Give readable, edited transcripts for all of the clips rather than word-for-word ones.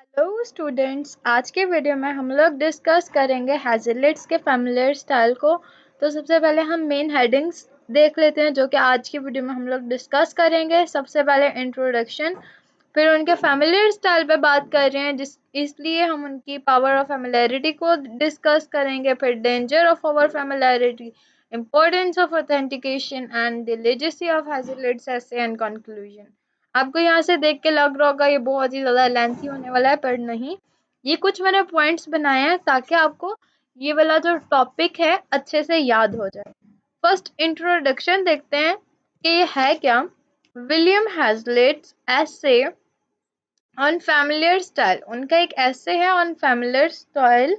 Hello students, आज के video में हम लोग डिस्कस करेंगे हैज़लिट्स के फैमिलियर स्टाइल को। तो सबसे पहले हम मेन हेडिंग्स देख लेते हैं जो कि आज की वीडियो में हम लोग डिस्कस करेंगे। सबसे पहले इंट्रोडक्शन, फिर उनके फैमिलियर स्टाइल पे बात कर रहे हैं जिस इसलिए हम उनकी पावर ऑफ फैमिलियरिटी को डिस्कस करेंगे। फिर danger of our familiarity, importance of authentication and the legacy of Hazlitt's essay and conclusion. आपको यहाँ से देख के लग रहा होगा ये बहुत ही ज़्यादा लेंथी होने वाला है, पर नहीं, ये कुछ मैंने पॉइंट्स बनाए हैं ताकि आपको ये वाला जो टॉपिक है अच्छे से याद हो जाए। फर्स्ट इंट्रोडक्शन देखते हैं कि ये है क्या। विलियम हैज़लिट्स ऐसे ऑन फैमिलियर स्टाइल, उनका एक ऐसे है on familiar style,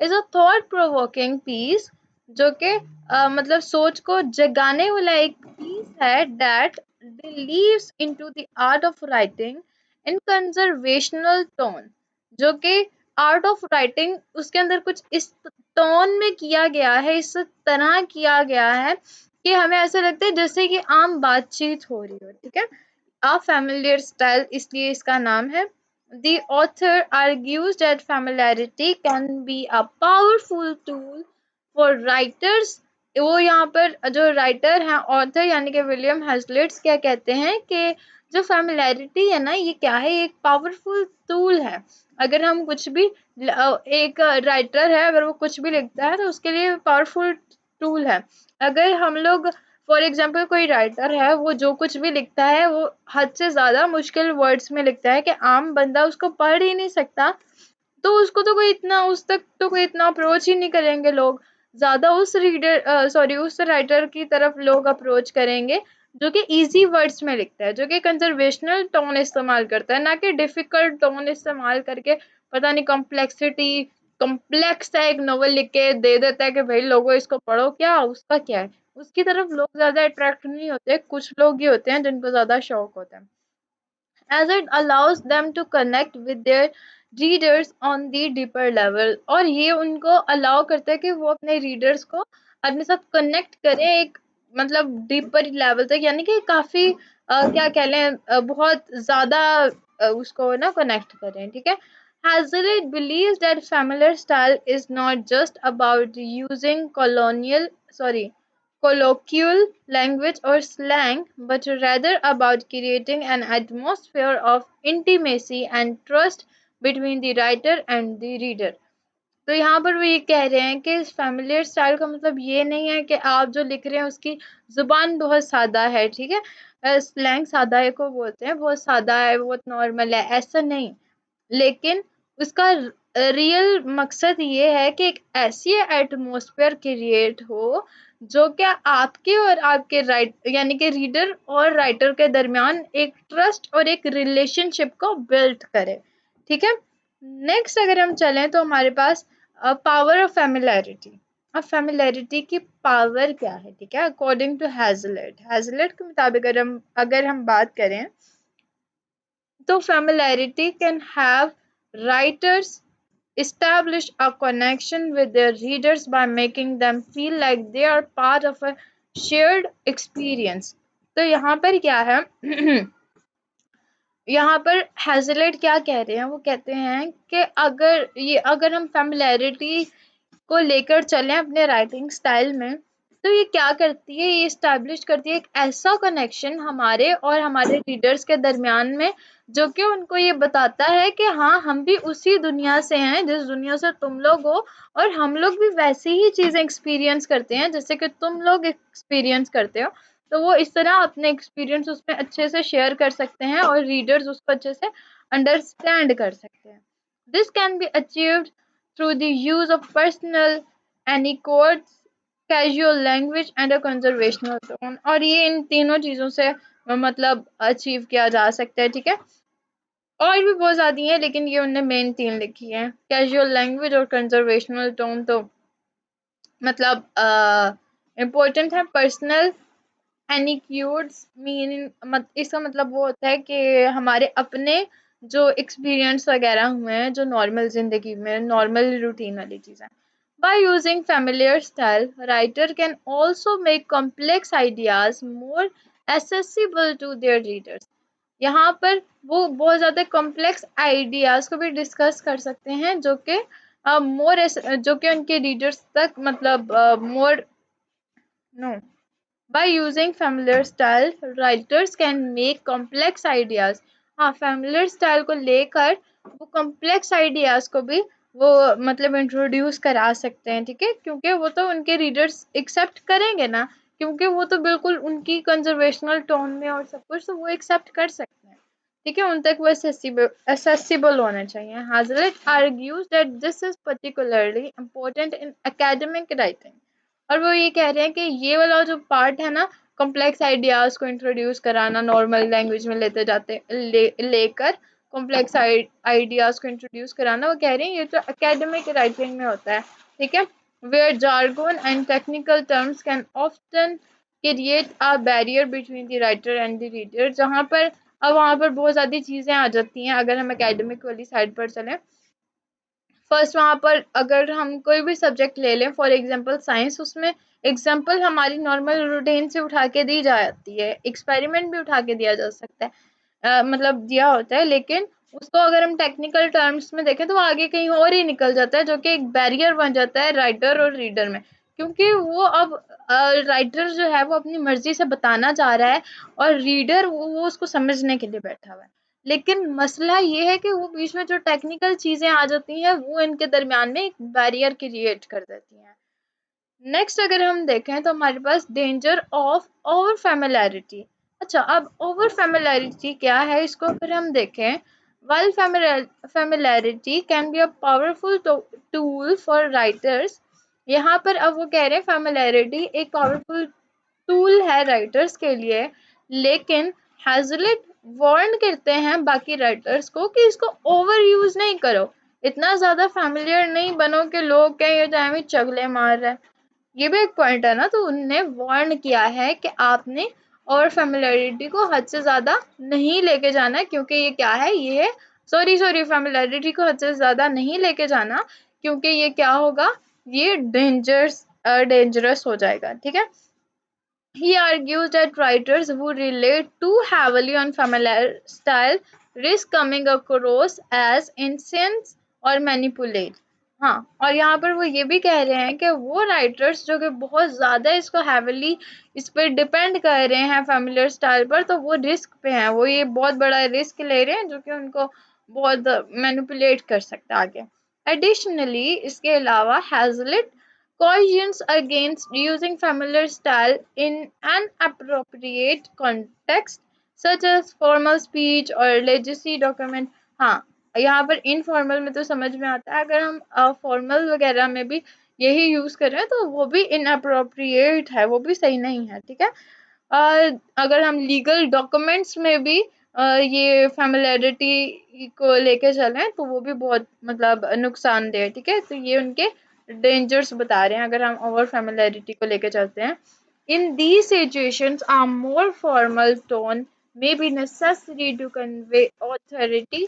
is a thought provoking piece, जो कि मतलब सोच को जगाने वाला एक पीस है, that believes into the art of writing in conversational tone. जो कि आर्ट ऑफ राइटिंग उसके अंदर कुछ इस टोन में किया गया है, इस तरह किया गया है कि हमें ऐसा लगता है जैसे कि आम बातचीत हो रही हो। ठीक है, A familiar style इसलिए इसका नाम है। The author argues that familiarity can be a powerful tool for writers। वो यहाँ पर जो राइटर हैं, ऑथर यानी कि विलियम हैज़लिट्स, क्या कहते हैं कि जो फैमिलैरिटी है ना, ये क्या है, एक पावरफुल टूल है। अगर हम कुछ भी, एक राइटर है, अगर वो कुछ भी लिखता है तो उसके लिए पावरफुल टूल है। अगर हम लोग फॉर एग्जाम्पल कोई राइटर है, वो जो कुछ भी लिखता है वो हद से ज़्यादा मुश्किल वर्ड्स में लिखता है कि आम बंदा उसको पढ़ ही नहीं सकता, तो उसको तो कोई इतना, उस तक तो कोई इतना अप्रोच ही नहीं करेंगे लोग। ज़्यादा उस रीडर सॉरी उस राइटर की तरफ लोग अप्रोच करेंगे जो कि इजी वर्ड्स में लिखता है, जो कि कंजर्वेशनल टोन इस्तेमाल करता है, ना कि डिफ़िकल्ट टोन इस्तेमाल करके पता नहीं कॉम्प्लेक्स सा एक नॉवल लिख के दे देता है कि भाई लोगों इसको पढ़ो, क्या उसका क्या है। उसकी तरफ लोग ज़्यादा अट्रैक्ट नहीं होते, कुछ लोग ही होते हैं जिनको ज़्यादा शौक होता है, as it allows them to connect with their readers on the deeper level। और ये उनको अलाउ करता है कि वो अपने रीडर्स को अपने साथ कनेक्ट करें एक मतलब डीपर लेवल तक, यानी कि काफ़ी क्या कह लें, बहुत ज़्यादा उसको ना कनेक्ट करें। ठीक है, Hazlitt believes that familiar style is not just about using colloquial language or slang, but rather about creating an atmosphere of intimacy and trust between the writer and the reader। तो यहाँ पर वो ये कह रहे हैं कि फैमिलियर स्टाइल का मतलब ये नहीं है कि आप जो लिख रहे हैं उसकी ज़ुबान बहुत सादा है। ठीक है, स्लैंग सादा है को बोलते हैं, बहुत सादा है, बहुत नॉर्मल है, ऐसा नहीं। लेकिन उसका रियल मकसद ये है कि एक ऐसी एटमॉस्फेयर क्रिएट हो जो क्या आपके और आपके राइट यानी कि रीडर और राइटर के दरमियान एक ट्रस्ट और एक रिलेशनशिप को बिल्ड करे। ठीक है, नेक्स्ट अगर हम चलें तो हमारे पास पावर ऑफ फैमिलैरिटी। अब फैमिलैरिटी की पावर क्या है? ठीक है, अकॉर्डिंग टू हैजलेट के मुताबिक अगर हम बात करें तो familiarity can have writers establish a connection with their readers by making them feel like they are part of a shared experience। तो यहाँ पर क्या है यहाँ पर हैजलेट क्या कह रहे हैं, वो कहते हैं कि अगर हम फैमिलैरिटी को लेकर चलें अपने राइटिंग स्टाइल में, तो ये क्या करती है, ये इस्टेब्लिश करती है एक ऐसा कनेक्शन हमारे और हमारे रीडर्स के दरमियान में, जो कि उनको ये बताता है कि हाँ, हम भी उसी दुनिया से हैं जिस दुनिया से तुम लोग हो, और हम लोग भी वैसी ही चीज़ें एक्सपीरियंस करते हैं जैसे कि तुम लोग एक्सपीरियंस करते हो। तो वो इस तरह अपने एक्सपीरियंस उसमें अच्छे से शेयर कर सकते हैं और रीडर्स उसको अच्छे से अंडरस्टैंड कर सकते हैं। This can be achieved through the use of personal anecdotes, casual language and a conversational tone। और ये इन तीनों चीज़ों से मतलब अचीव किया जा सकता है। ठीक है, और भी बहुत ज़्यादा हैं लेकिन ये उनने मेन तीन लिखी हैं, कैजुअल लैंग्वेज और कंजर्वेशनल टोन। तो मतलब इम्पोर्टेंट है। पर्सनल एनिक्यूट्स मीनिंग इसका मतलब वो होता है कि हमारे अपने जो एक्सपीरियंस वगैरह हुए हैं, जो नॉर्मल ज़िंदगी में नॉर्मल रूटीन वाली चीज़ें। By using familiar style, writer can also make complex ideas more accessible to their readers। यहाँ पर वो बहुत ज़्यादा कॉम्प्लेक्स आइडियाज़ को भी डिस्कस कर सकते हैं जो कि मोर जो कि उनके रीडर्स तक मतलब more no By using familiar style, writers can make complex ideas. हाँ, familiar style को लेकर वो complex ideas को भी वो मतलब इंट्रोड्यूस करा सकते हैं, ठीक है, क्योंकि वो तो उनके रीडर्स एक्सेप्ट करेंगे ना, क्योंकि वो तो बिल्कुल उनकी कंजर्वेशनल टोन में और सब कुछ, तो वो एक्सेप्ट कर सकते हैं, ठीक है, उन तक वो accessible होना चाहिए. Hazlitt argues that this is particularly important in academic writing. और वो ये कह रहे हैं कि ये वाला जो पार्ट है ना, कॉम्प्लेक्स आइडियाज को इंट्रोड्यूस कराना, नॉर्मल लैंग्वेज में लेते जाते लेकर कॉम्प्लेक्स आइडियाज को इंट्रोड्यूस कराना, वो कह रहे हैं ये तो एकेडमिक राइटिंग में होता है, ठीक है, where jargon and technical terms can often create a barrier between the writer and the reader. जहाँ पर अब वहाँ पर बहुत ज़्यादा चीज़ें आ जाती हैं अगर हम एकेडमिक वाली साइड पर चलें. फर्स्ट वहाँ पर अगर हम कोई भी सब्जेक्ट ले लें, फॉर एग्जांपल साइंस, उसमें एग्जांपल हमारी नॉर्मल रूटीन से उठा के दी जाती है, एक्सपेरिमेंट भी उठा के दिया जा सकता है, मतलब दिया होता है, लेकिन उसको अगर हम टेक्निकल टर्म्स में देखें तो वो आगे कहीं और ही निकल जाता है, जो कि एक बैरियर बन जाता है राइटर और रीडर में, क्योंकि वो अब राइटर जो है वो अपनी मर्जी से बताना चाह रहा है और रीडर वो उसको समझने के लिए बैठा हुआ है. लेकिन मसला ये है कि वो बीच में जो टेक्निकल चीजें आ जाती हैं वो इनके दरमियान में एक बैरियर क्रिएट कर देती हैं. नेक्स्ट अगर हम देखें तो हमारे पास डेंजर ऑफ ओवर फेमिलैरिटी. अच्छा, अब ओवर फेमिलैरिटी क्या है, इसको अगर हम देखें, while familiarity can be a powerful tool for writers. यहाँ पर अब वो कह रहे हैं फेमिलैरिटी एक पावरफुल टूल है राइटर्स के लिए, लेकिन हैजलिट वार्न करते हैं बाकी राइटर्स को कि इसको ओवर यूज नहीं करो, इतना ज्यादा फैमिलियर नहीं बनो कि लोग कहें ये तो हमें चगले मार रहा है. ये भी एक पॉइंट है ना, तो उनने वार्न किया है कि आपने और फेमिलियरिटी को हद से ज़्यादा नहीं लेके जाना है, क्योंकि ये क्या है, ये सॉरी फेमिलियरिटी को हद से ज़्यादा नहीं लेके जाना, क्योंकि ये क्या होगा, ये डेंजरस हो जाएगा, ठीक है. He argues that writers who relate too heavily on familiar style risk coming across as insense or manipulate. हाँ, और यहाँ पर वो ये भी कह रहे हैं कि वो राइटर्स जो कि बहुत ज़्यादा इसको हैविली इस पर डिपेंड कर रहे हैं फेमिलियर स्टाइल पर, तो वो रिस्क पे हैं, वो ये बहुत बड़ा रिस्क ले रहे हैं जो कि उनको बहुत मैनिपुलेट कर सकता है आगे. एडिशनली इसके अलावा Hazlitt cautions against using familiar style in inappropriate context such as formal speech or legacy document. हाँ, यहाँ पर इनफॉर्मल में तो समझ में आता है, अगर हम फॉर्मल वगैरह में भी यही यूज कर रहे हैं तो वो भी इनअप्रोप्रिएट है, वो भी सही नहीं है, ठीक है. अगर हम लीगल डॉक्यूमेंट्स में भी ये फेमिलियरिटी को लेके चलें तो वो भी बहुत मतलब नुकसानदेह है, ठीक है, तो ये उनके डेंजर्स बता रहे हैं अगर हम ओवर फेमिलियरिटी को लेके चलते हैं. In these situations are more formal tone may be necessary to convey authority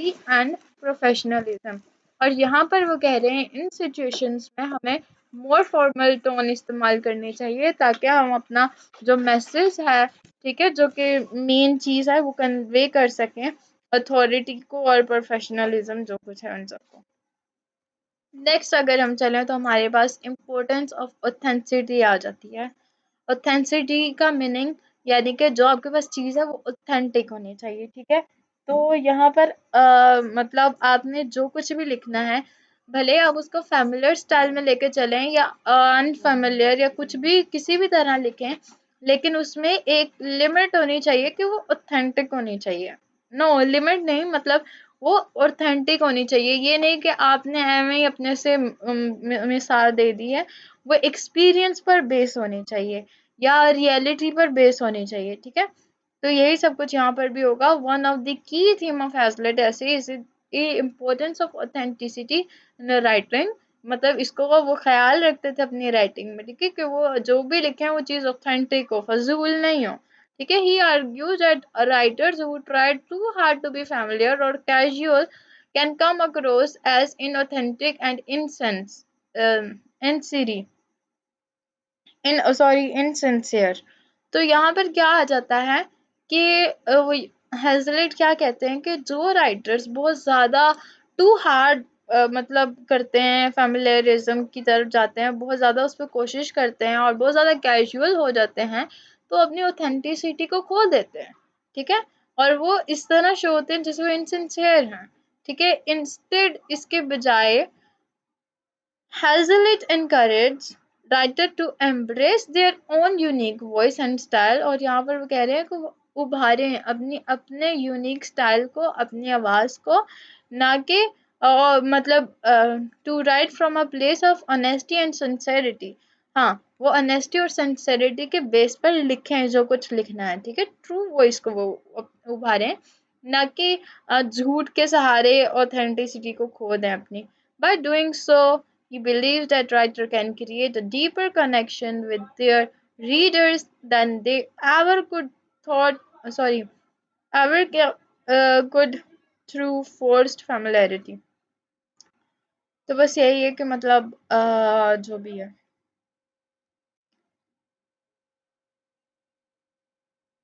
and professionalism. और यहाँ पर वो कह रहे हैं इन सिचुएशंस में हमें मोर फॉर्मल टोन इस्तेमाल करनी चाहिए ताकि हम अपना जो मैसेज है, ठीक है, जो कि मेन चीज़ है वो कन्वे कर सकें अथॉरिटी को और प्रोफेशनलिज्म जो कुछ है उन सबको. नेक्स्ट अगर हम चलें तो हमारे पास इम्पोर्टेंस ऑफ ऑथेंटिसिटी आ जाती है. ऑथेंटिसिटी का मीनिंग यानी कि जो आपके पास चीज़ है वो ऑथेंटिक होनी चाहिए, ठीक है. तो यहाँ पर मतलब आपने जो कुछ भी लिखना है, भले आप उसको फेमिलियर स्टाइल में लेके चलें या अनफेमिलियर या कुछ भी किसी भी तरह लिखें, लेकिन उसमें एक लिमिट होनी चाहिए कि वो ऑथेंटिक होनी चाहिए. नो लिमिट नहीं, मतलब वो ऑथेंटिक होनी चाहिए, ये नहीं कि आपने एवं ही अपने से मिसाल दे दी है, वो एक्सपीरियंस पर बेस होनी चाहिए या रियलिटी पर बेस होनी चाहिए, ठीक है. तो यही सब कुछ यहाँ पर भी होगा. One of the key theme of Hazlitt essay is importance of authenticity in writing, मतलब इसको वो ख्याल रखते थे अपनी राइटिंग में, ठीक है, कि वो जो भी लिखे वो चीज़ ऑथेंटिक हो, फजूल नहीं हो, ठीक है. He argues that writers who try too hard to be familiar और casual can come across as inauthentic and insincere insincere. तो यहाँ पर क्या आ जाता है कि वो हेज़लिट क्या कहते हैं कि जो राइटर्स बहुत ज़्यादा टू हार्ड मतलब करते हैं, फ़ैमिलियरिज़्म की तरफ जाते हैं, बहुत ज़्यादा उस पे कोशिश करते हैं और बहुत ज़्यादा कैज़ुअल हो जाते हैं, तो अपनी ऑथेंटिसिटी को खो देते हैं, ठीक है? और वो इस तरह शो होते हैं जैसे वो इनसिंसियर हैं, ठीक है? इंस्टेड इसके बजाय Hazlitt encouraged writer to embrace their own unique voice and style और यहाँ पर वो कह रहे हैं कि वो उभारें अपनी अपने यूनिक स्टाइल को, अपनी आवाज़ को, ना कि मतलब to write from a place of honesty and sincerity. हाँ, वो ऑनेस्टी और सिंसेरिटी के बेस पर लिखें जो कुछ लिखना है, ठीक है? ट्रू वॉइस को वो उभारें, ना कि झूठ के सहारे ऑथेंटिसिटी को खो दें अपनी। By doing so, he believes that writer can create a deeper connection with their readers than they ever could thought sorry ever could through forced familiarity. तो बस यही है कि मतलब जो भी है।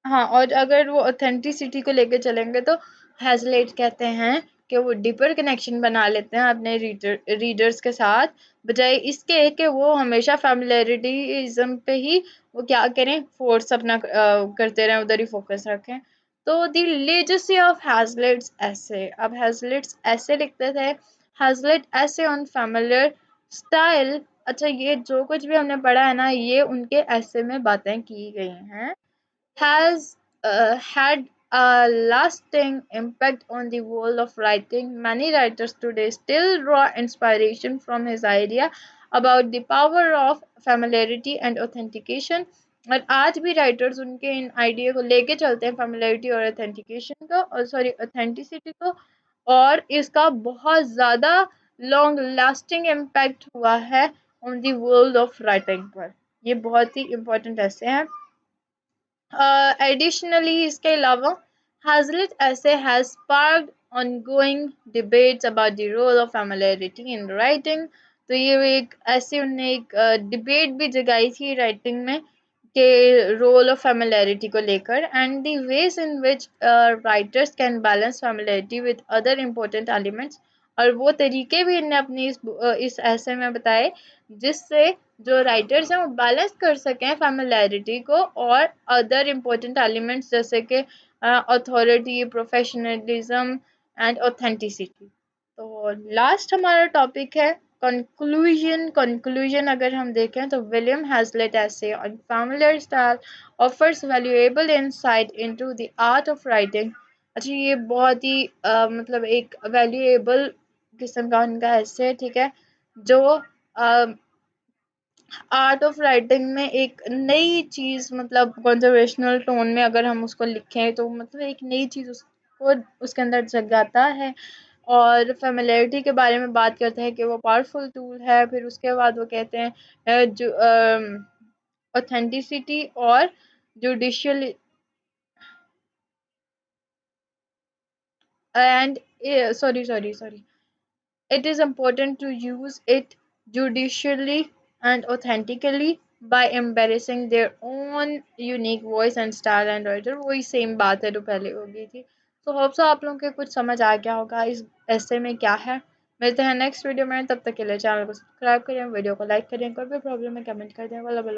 हाँ, और अगर वो ऑथेंटिसिटी को लेके चलेंगे तो हैज़लिट कहते हैं कि वो डीपर कनेक्शन बना लेते हैं अपने रीडर्स के साथ, बजाय इसके कि वो हमेशा फ़ैमिलियरिटीज़्म पे ही वो क्या करें, फ़ोर्स अपना करते रहें, उधर ही फ़ोकस रखें। तो द लेजेसी ऑफ हैज़लिट्स एसे, अब हैज़लिट्स ऐसे लिखते थे, हैज़लिट एसे ऑन फ़ैमिलियर स्टाइल। अच्छा, ये जो कुछ भी हमने पढ़ा है ना, ये उनके एसे में बातें की गई हैं। Has had a lasting impact on the world of writing. Many writers today still draw inspiration from his idea about the power of familiarity and authentication. और आज भी राइटर्स उनके इन आइडिया को लेके चलते हैं, फेमिलियरिटी और ऑथेंटिकेशन को, और सॉरी ऑथेंटिसिटी को, और इसका बहुत ज़्यादा लॉन्ग लास्टिंग इम्पैक्ट हुआ है on the world of writing पर। ये बहुत ही इम्पोर्टेंट ऐसे हैं। Additionally, इसके अलावा Hazlitt essay has sparked ongoing debates about the role of familiarity in writing. तो ये एक ऐसे उनने एक डिबेट भी जगाई थी राइटिंग में के रोल ऑफ familiarity को लेकर, and the ways in which writers can balance familiarity with other important elements। और वो तरीके भी इनने अपनी इस ऐसे में बताए जिससे जो राइटर्स हैं वो बैलेंस कर सकें फेमिलैरिटी को और अदर इम्पोर्टेंट एलिमेंट्स जैसे कि अथॉरिटी, प्रोफेशनलिज्म एंड ऑथेंटिसिटी। तो लास्ट हमारा टॉपिक है कंक्लूजन अगर हम देखें तो विलियम हैज़लिट ऐसे on familiar style offers valuable insight into the art of writing. अच्छा, ये बहुत ही मतलब एक वैल्यूएबल किस्म का उनका ऐसे है, ठीक है, जो आर्ट ऑफ राइटिंग में एक नई चीज़, मतलब कॉन्वर्सेशनल टोन में अगर हम उसको लिखें तो मतलब एक नई चीज़ उसको उसके अंदर जगाता है, और फेमिलियरिटी के बारे में बात करते हैं कि वो पावरफुल टूल है। फिर उसके बाद वो कहते हैं जो ऑथेंटिसिटी और judicial and sorry it is important to use it judicially and authentically by embracing their own unique voice and style and writer। वही सेम बात है जो पहले हो गई थी। तो होप सो आप लोगों के कुछ समझ आ गया होगा इस ऐसे में क्या है। मिलते हैं नेक्स्ट वीडियो में, तब तक के लिए चैनल को सब्सक्राइब करें, वीडियो को लाइक करें, कोई भी प्रॉब्लम है कमेंट कर दें। वाला